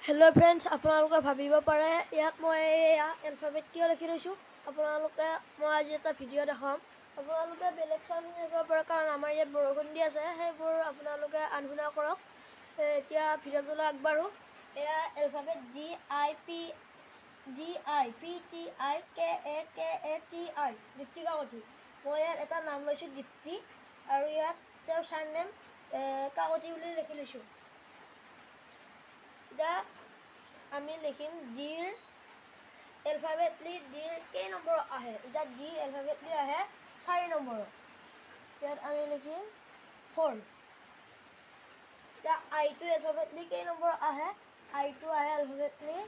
hello friends आपलोके भाविब पारे यात मैं एलफाबेट किय लिखि रहिछु आपलोके मैं आज एटा भिडिओ देखाम आपलोके बेलेग साउंड लिखिब पारे कारण आमार यात बरखुण दि आछे हेबुर आपलोके आनहुना करक एतिया भिडिओटोले आगबारो एया alphabet D I P T I K A T I Dipti Kakati मैं यात एटा नाम लैछु दीप्ति आरु यात तेर सारनेम काकति बुली लिखि लैछु आमी लिखिम डीर एलफाबेटली डीर केई नम्बर आहे इटा डी एलफाबेटली आहे 4 नम्बर यात आमी लिखिम 4 इटा आई टू एलफाबेटली केई नम्बर आहे आई टू आहे एलफाबेटली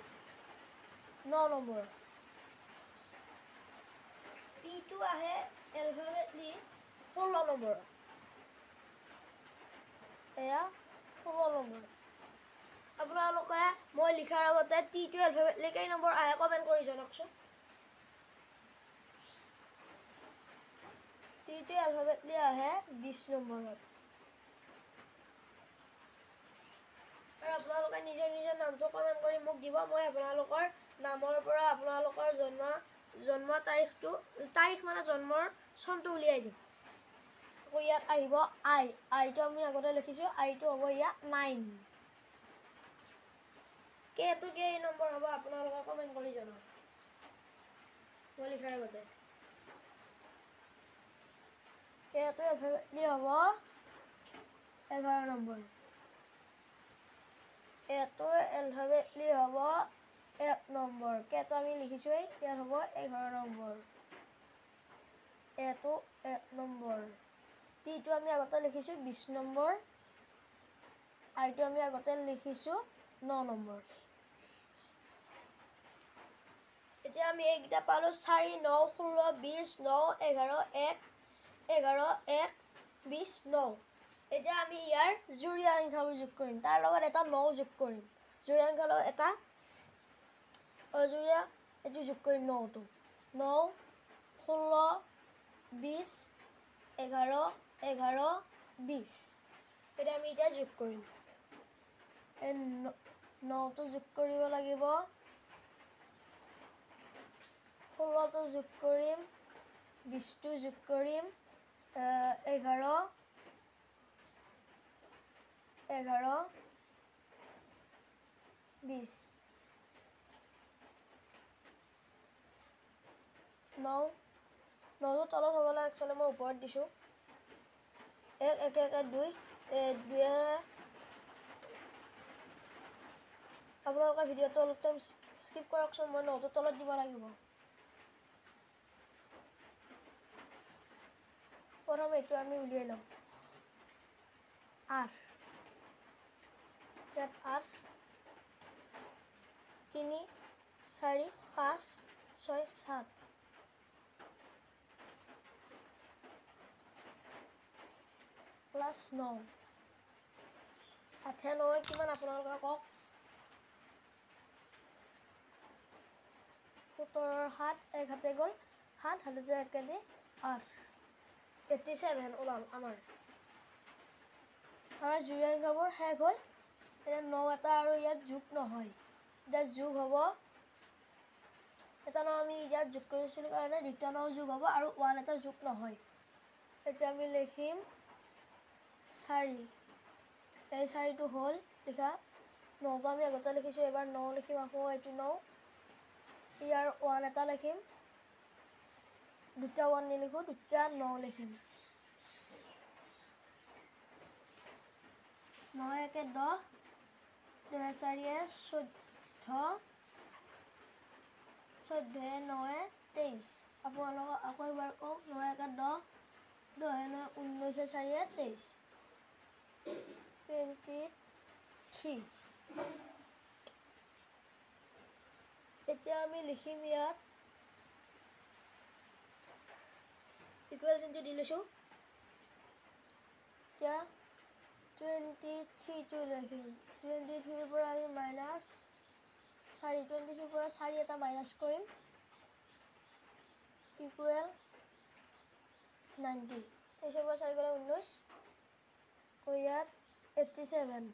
9 नम्बर पी टू आहे एलफाबेटली 16 नम्बर एया 16 नम्बर आपलोके मैं लिखार आगते टी टू एलफाबेटली केई नम्बर आहे कमेन्ट करि जानकसुन टी टू एलफाबेटली आहे 20 नम्बर और आपलोके निजर निजर नामটো कमेन्ट करि मुक दिबा मैं आपलोकर नाমৰ পৰা आपलोकर जन्म तारिख माने जन्মৰ सनটো उलियाइ दिम আকৌ ইয়াত আহিব আইটো আমি আগতে লিখিছো আইটো হ'ব ইয়া 9 केतु केई नम्बर हबो आपनालोके कमेन्ट करि जनाब मैं लिखार आगते केतु एलफाबेटली हबो 11 नम्बर एतु एलफाबेटली हबो 1 नम्बर केतु आमी लिखिछु यार हबो 11 नम्बर एतु 1 नम्बर टीटु आमी आगते लिखिछु 20 नम्बर आइटु आमी आगते लिखिछु 9 नम्बर এতিয়া আমি এইটা পালো 4 9 16 20 9 11 1 20 9 এতিয়া আমি ইয়াৰ জুৰীয়া সংখ্যাবোৰ যোগ কৰিম তাৰ লগত এটা 9 যোগ কৰিম জুৰীয়া সংখ্যাৰ লগত এটা অজুৰীয়া এটো যোগ কৰিম 9 টো 9 16 20 11 20 এটা আমি এটা যোগ কৰিম এই 9 টো যোগ কৰিব লাগিব 16 টো যোগ কৰিম 20 টো যোগ কৰিম 11 20 9 টো তলত হ'ব লাগে একচুৱেলি মই ওপৰত দিছো 1 1 1 2 আপোনালোকে ভিডিঅ'টো অলপ টাইম স্কিপ কৰকচোন মই 9 টো তলত দিব লাগিব प्रथम एटु आमी उलियाइ लम 8 यात 8 3 4 5 6 7 प्लस 9 8 9 किमान आपनालोके कওক 17 7 1 हाते गल 7 हाते जे एकेदि 8 87 ওলাল আমাৰ জুৰীয়া সংখ্যাবোৰ শেষ হ'ল এটা 9 এটা আৰু ইয়াত যোগ নহয় এটা যোগ হ'ব এটা 9 আমি ইয়াত যোগ কৰিছিলো কাৰণে দ্বিতীয় 9 যোগ হ'ব আৰু 1 এটা যোগ নহয় এটা আমি লিখিম 4 এই 4 টো হ'ল লিখা 9 টো আমি আগতে লিখিছো এবাৰ 9 লিখিম আকৌ এইটো 9 ইয়াৰ 1 এটা লিখিম দুটা 1 নিলিখো দুটা 9 লিখিম 9 1 10 2 4 14 14 9 23 আপোনালোক আকৌ এবাৰ কওক 9 1 10 2 9 19 4 23 23 এতিয়া আমি লিখিম ইয়াত ইকুৱেল চিনটো দি লৈছো এতিয়া 23 টো লিখিম 23 পৰা আমি মাইনাস 4 23 পৰা 4 এটা মাইনাস কৰিম ইকুৱেল 90 23 পৰা 4 গলে 19 কয়াত 87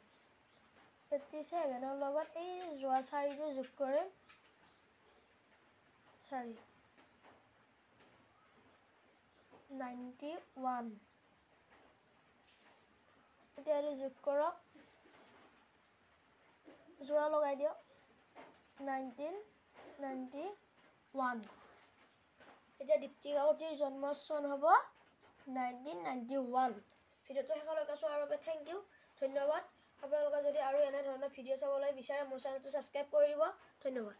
87 লগত এই যোৱা 4টো যোগ কৰিম 4 91 এতিয়া আৰু যোগ কৰক যোৰা লগাই দিয়ক 1991 এতিয়া দীপ্তি কাকতিৰ জন্মৰ চন হ'ব 1991 ভিডিঅ'টো শেষলৈকে চোৱাৰ বাবে থেংক ইউ ধন্যবাদ আপোনালোকে যদি আৰু এনে ধৰণৰ ভিডিঅ' চাবলৈ বিচাৰে মোৰ চেনেলটো ছাবস্ক্ৰাইব কৰি দিব ধন্যবাদ